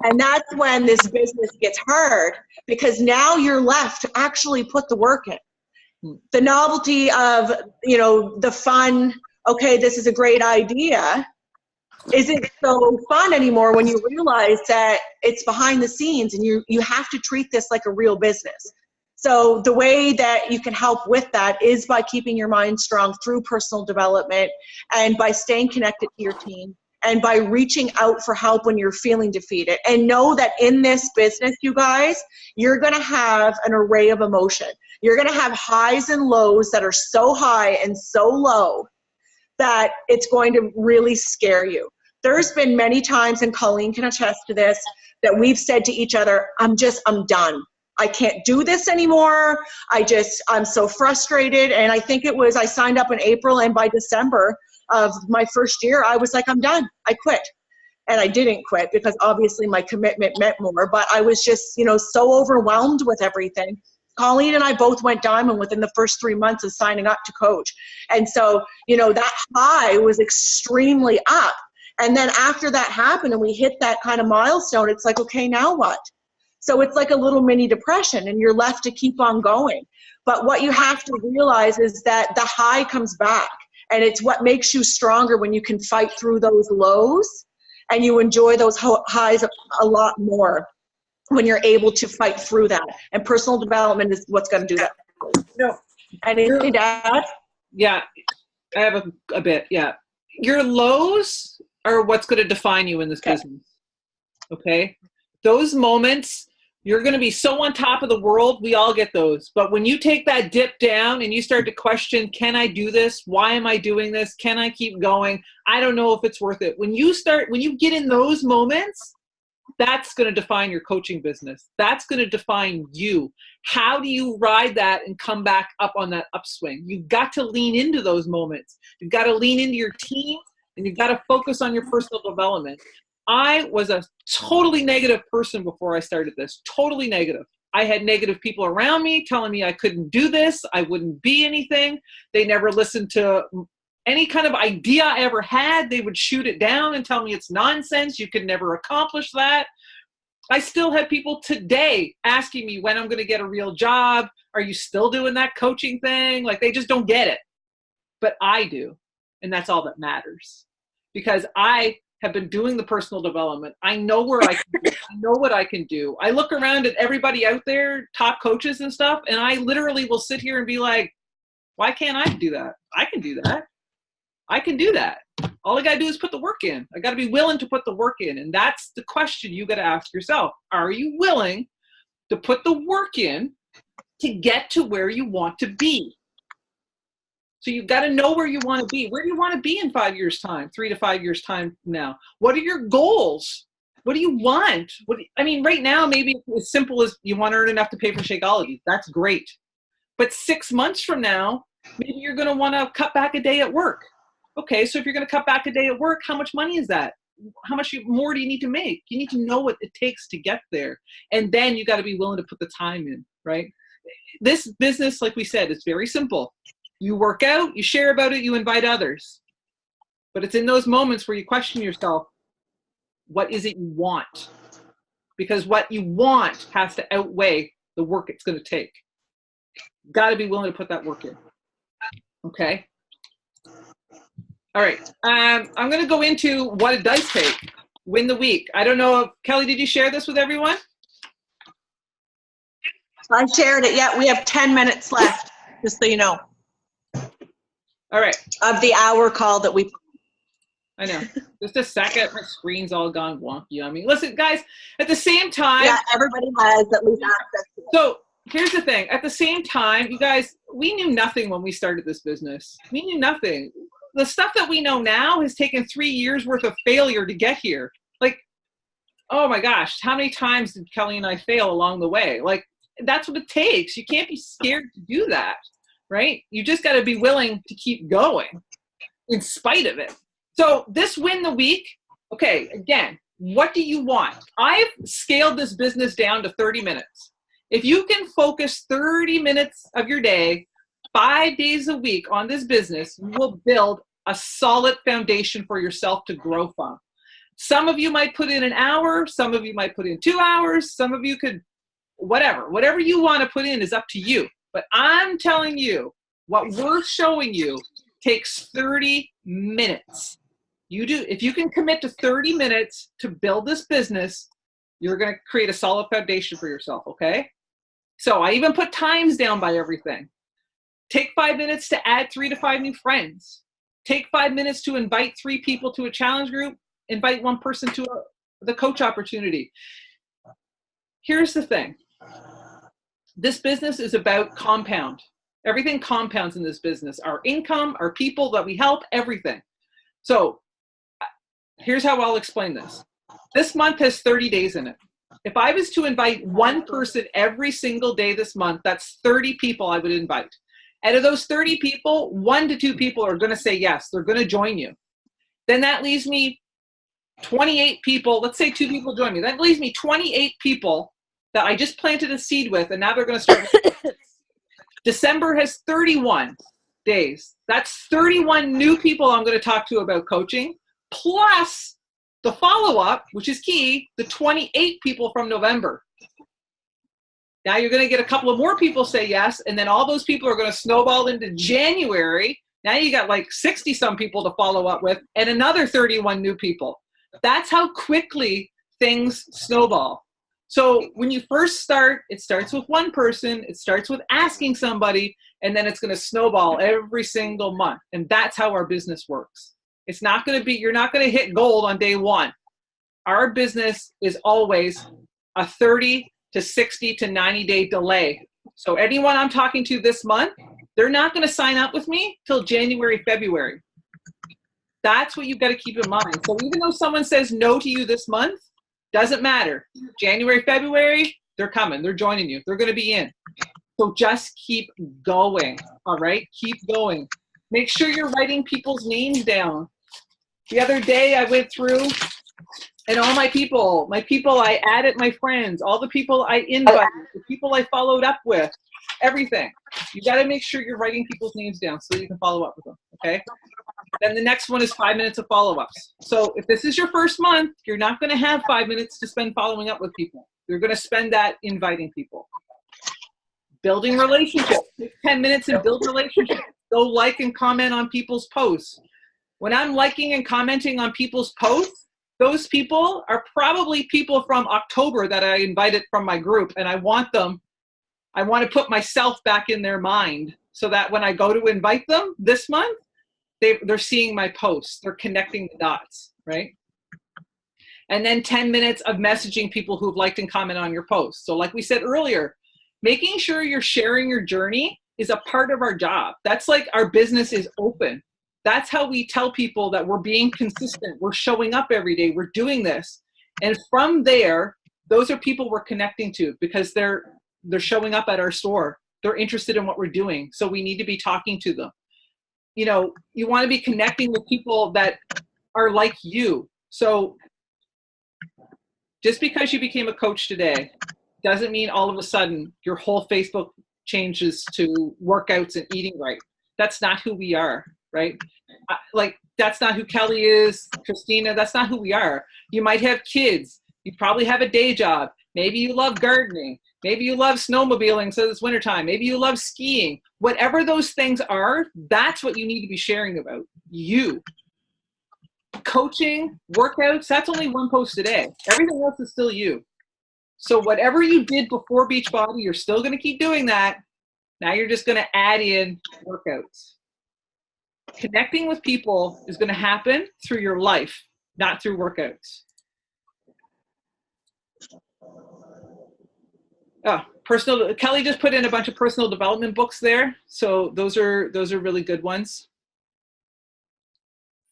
And that's when this business gets hard because now you're left to actually put the work in. The novelty of, the fun, okay, this is a great idea, isn't so fun anymore when you realize that it's behind the scenes and you have to treat this like a real business. So the way that you can help with that is by keeping your mind strong through personal development and by staying connected to your team and by reaching out for help when you're feeling defeated. And know that in this business, you guys, you're going to have an array of emotion. You're going to have highs and lows that are so high and so low that it's going to really scare you. There's been many times, and Colleen can attest to this, that we've said to each other, I'm done. I can't do this anymore. I'm so frustrated. And I think I signed up in April, and by December of my first year, I was like, I'm done. I quit. And I didn't quit because obviously my commitment meant more, but I was just, so overwhelmed with everything. Colleen and I both went diamond within the first 3 months of signing up to coach. And so, that high was extremely up. And then after that happened and we hit that kind of milestone, it's like, okay, now what? So it's like a little mini depression and you're left to keep on going. But what you have to realize is that the high comes back. And it's what makes you stronger when you can fight through those lows and you enjoy those highs a lot more when you're able to fight through that. And personal development is what's going to do that. No. Anything to add? Yeah, I have a bit, yeah. Your lows are what's going to define you in this business, okay? Those moments, you're going to be so on top of the world. We all get those. But when you take that dip down and you start to question, can I do this? Why am I doing this? Can I keep going? I don't know if it's worth it. When you get in those moments, that's going to define your coaching business. That's going to define you. How do you ride that and come back up on that upswing? You've got to lean into those moments. You've got to lean into your team and you've got to focus on your personal development. I was a totally negative person before I started this, totally negative. I had negative people around me telling me I couldn't do this, I wouldn't be anything. They never listened to any kind of idea I ever had. They would shoot it down and tell me it's nonsense, you could never accomplish that. I still have people today asking me when I'm going to get a real job. Are you still doing that coaching thing? Like they just don't get it. But I do. And that's all that matters. Because I have been doing the personal development. I know where I can do. I know what I can do. I look around at everybody out there, top coaches and stuff, and I literally will sit here and be like, why can't I do that? I can do that. I can do that. All I got to do is put the work in. I got to be willing to put the work in. And that's the question you got to ask yourself. Are you willing to put the work in to get to where you want to be? So you've got to know where you want to be. Where do you want to be in 5 years' time, 3 to 5 years' time from now? What are your goals? What do you want? Right now, maybe it's as simple as you want to earn enough to pay for Shakeology. That's great. But 6 months from now, maybe you're going to want to cut back a day at work. Okay, so if you're going to cut back a day at work, how much money is that? How much more do you need to make? You need to know what it takes to get there. And then you got to be willing to put the time in, right? This business, like we said, is very simple. You work out, you share about it, you invite others. But it's in those moments where you question yourself, what is it you want? Because what you want has to outweigh the work it's going to take. You've got to be willing to put that work in. Okay? All right. I'm going to go into what it does take. Win the week. I don't know. Kelly, did you share this with everyone? I shared it. Yeah, we have 10 minutes left, just so you know. All right. Of the hour call that we... I know. Just a second. My screen's all gone wonky on me. Listen, guys, at the same time... Yeah, everybody has at least access to it. So here's the thing. At the same time, you guys, we knew nothing when we started this business. We knew nothing. The stuff that we know now has taken 3 years worth of failure to get here. Like, oh my gosh, how many times did Kelly and I fail along the way? Like, that's what it takes. You can't be scared to do that, right? You just got to be willing to keep going in spite of it. So this win the week, okay, again, what do you want? I've scaled this business down to 30 minutes. If you can focus 30 minutes of your day, 5 days a week on this business, you will build a solid foundation for yourself to grow from. Some of you might put in an hour, some of you might put in 2 hours, some of you could, whatever you want to put in is up to you. But I'm telling you, what we're showing you takes 30 minutes. If you can commit to 30 minutes to build this business, you're going to create a solid foundation for yourself, okay? So I even put times down by everything. Take 5 minutes to add 3 to 5 new friends. Take 5 minutes to invite 3 people to a challenge group. Invite 1 person to the coach opportunity. Here's the thing. This business is about compound. Everything compounds in this business. Our income, our people that we help, everything. So here's how I'll explain this. This month has 30 days in it. If I was to invite 1 person every single day this month, that's 30 people I would invite. Out of those 30 people, 1 to 2 people are going to say yes. They're going to join you. Then that leaves me 28 people. Let's say 2 people join me. That leaves me 28 people that I just planted a seed with, and now they're going to start. December has 31 days. That's 31 new people I'm going to talk to about coaching, plus the follow-up, which is key, the 28 people from November. Now you're going to get a couple of more people say yes, and then all those people are going to snowball into January. Now you got like 60-some people to follow up with, and another 31 new people. That's how quickly things snowball. So when you first start, it starts with 1 person, it starts with asking somebody, and then it's going to snowball every single month. And that's how our business works. It's not going to be, you're not going to hit gold on day 1. Our business is always a 30 to 60 to 90 day delay. So anyone I'm talking to this month, they're not going to sign up with me till January, February. That's what you've got to keep in mind. So even though someone says no to you this month, doesn't matter. January, February, they're coming. They're joining you. They're going to be in. So just keep going. All right? Keep going. Make sure you're writing people's names down. The other day I went through and all my people I added, my friends, all the people I invited, the people I followed up with, everything. You got to make sure you're writing people's names down so you can follow up with them. Okay? Then the next one is 5 minutes of follow-ups. So if this is your first month, you're not going to have 5 minutes to spend following up with people. You're going to spend that inviting people. Building relationships. Take 10 minutes and build relationships. Go like and comment on people's posts. When I'm liking and commenting on people's posts, those people are probably people from October that I invited from my group, and I want to put myself back in their mind so that when I go to invite them this month, they're seeing my posts. They're connecting the dots, right? And then 10 minutes of messaging people who've liked and commented on your posts. So like we said earlier, making sure you're sharing your journey is a part of our job. That's like our business is open. That's how we tell people that we're being consistent. We're showing up every day. We're doing this. And from there, those are people we're connecting to because they're showing up at our store. They're interested in what we're doing. So we need to be talking to them. You know, you want to be connecting with people that are like you. So just because you became a coach today doesn't mean all of a sudden your whole Facebook changes to workouts and eating right. That's not who we are, right? Like, that's not who Kelly is, Christina, that's not who we are. You might have kids. You probably have a day job. Maybe you love gardening. Maybe you love snowmobiling so it's wintertime. Maybe you love skiing. Whatever those things are, that's what you need to be sharing about. You. Coaching, workouts, that's only 1 post a day. Everything else is still you. So whatever you did before Beachbody, you're still going to keep doing that. Now you're just going to add in workouts. Connecting with people is going to happen through your life, not through workouts. Oh, Kelly just put in a bunch of personal development books there. So those are really good ones.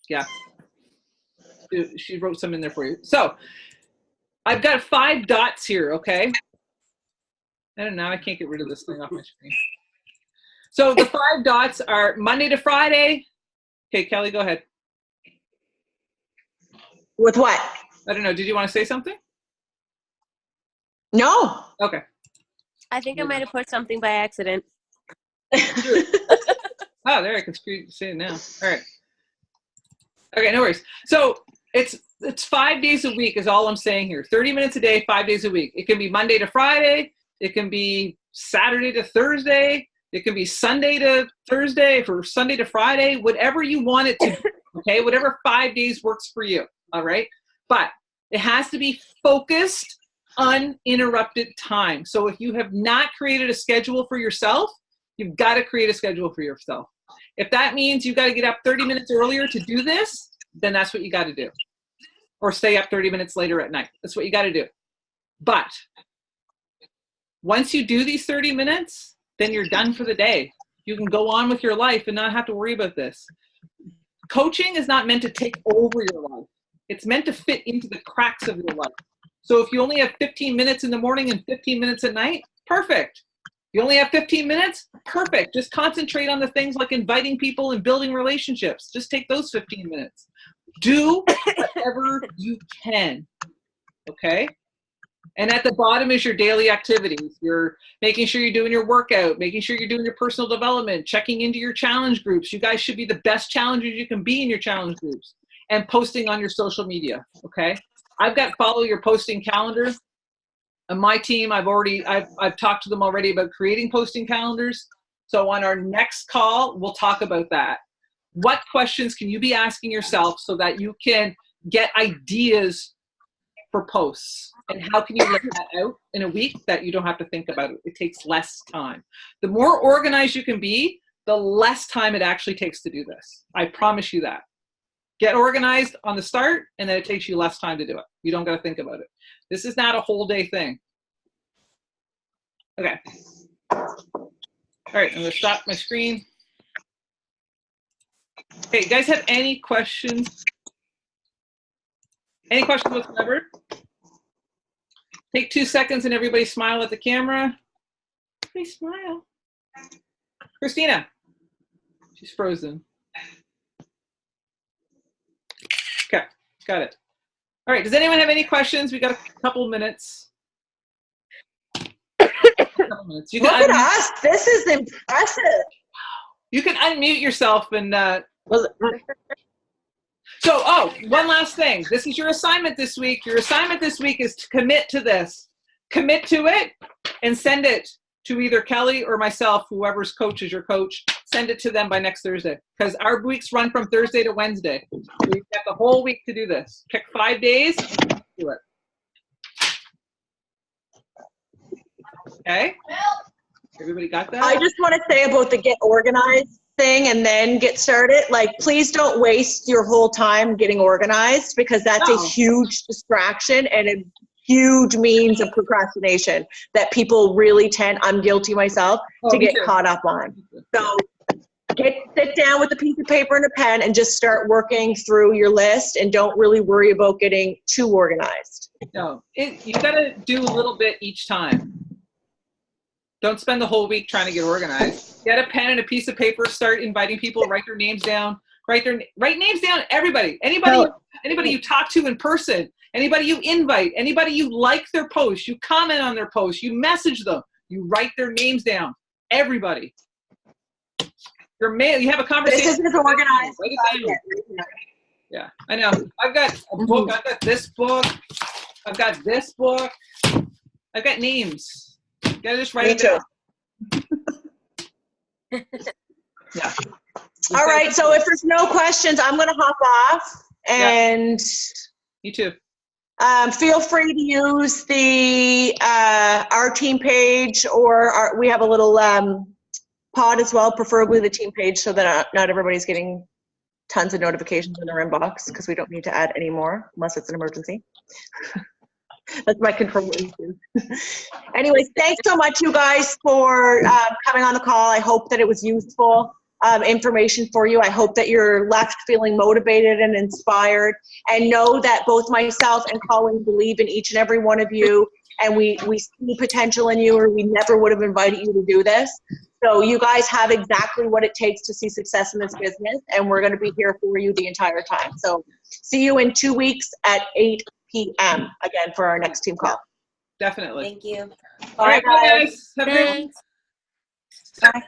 Yeah. She wrote some in there for you. So I've got 5 dots here, okay? I don't know. I can't get rid of this thing off my screen. So the 5 dots are Monday to Friday. Okay, Kelly, go ahead. With what? I don't know. Did you want to say something? No. Okay. I think I might have put something by accident. Oh, there, I can say it now. All right. Okay, no worries. So it's 5 days a week is all I'm saying here. 30 minutes a day, 5 days a week. It can be Monday to Friday. It can be Saturday to Thursday. It can be Sunday to Thursday, for Sunday to Friday, whatever you want it to be, okay? Whatever 5 days works for you, all right? But it has to be focused, uninterrupted time. So if you have not created a schedule for yourself, you've got to create a schedule for yourself. If that means you got to get up 30 minutes earlier to do this, then that's what you got to do. Or stay up 30 minutes later at night. That's what you got to do. But once you do these 30 minutes, then you're done for the day. You can go on with your life and not have to worry about this. Coaching is not meant to take over your life. It's meant to fit into the cracks of your life. So if you only have 15 minutes in the morning and 15 minutes at night, perfect. You only have 15 minutes? Perfect. Just concentrate on the things like inviting people and building relationships. Just take those 15 minutes. Do whatever you can, okay? And at the bottom is your daily activities. You're making sure you're doing your workout, making sure you're doing your personal development, checking into your challenge groups. You guys should be the best challengers you can be in your challenge groups, and posting on your social media, okay? I've got follow your posting calendar. On my team, I've talked to them already about creating posting calendars. So on our next call, we'll talk about that. What questions can you be asking yourself so that you can get ideas for posts? And how can you let that out in a week that you don't have to think about it? It takes less time. The more organized you can be, the less time it actually takes to do this. I promise you that. Get organized on the start, and then it takes you less time to do it. You don't got to think about it. This is not a whole day thing. Okay. All right, I'm going to stop my screen. Okay, you guys have any questions? Any questions whatsoever? Take 2 seconds and everybody smile at the camera. Please smile. Christina. She's frozen. Okay, got it. All right, does anyone have any questions? We got a couple minutes. You Look at us. This is impressive. You can unmute yourself and so, one last thing. This is your assignment this week. Your assignment this week is to commit to this. Commit to it and send it to either Kelly or myself, whoever's coach is your coach. Send it to them by next Thursday, because our weeks run from Thursday to Wednesday. We've got the whole week to do this. Pick 5 days and do it. Okay? Everybody got that? I just want to say about the get organized thing and then get started. Like, please don't waste your whole time getting organized, because that's a huge distraction and a huge means of procrastination that people really tend, I'm guilty myself, to get caught up on. So sit down with a piece of paper and a pen and just start working through your list, and don't really worry about getting too organized. No, you got to do a little bit each time. Don't spend the whole week trying to get organized. Get a pen and a piece of paper, start inviting people, write their names down, write names down, everybody. Anybody you talk to in person, anybody you invite, anybody you like their post, you comment on their post, you message them, you write their names down. Everybody. You have a conversation. This isn't organized. Write it down. Yeah, I know. I've got a book. I've got this book. I've got this book. I've got names. You gotta just write it down. Yeah. All right. So if there's no questions, I'm going to hop off. And you too. Feel free to use the our team page, or we have a little pod as well, preferably the team page, so that not everybody's getting tons of notifications in their inbox, because we don't need to add any more unless it's an emergency. That's my control instinct. Anyways, thanks so much, you guys, for coming on the call. I hope that it was useful information for you. I hope that you're left feeling motivated and inspired, and know that both myself and Colin believe in each and every one of you, and we see potential in you, or we never would have invited you to do this. So you guys have exactly what it takes to see success in this business, and we're going to be here for you the entire time. So see you in 2 weeks at 8 p.m. again for our next team call. Definitely. Thank you. All right, bye guys. Have a great one. Thanks. Bye.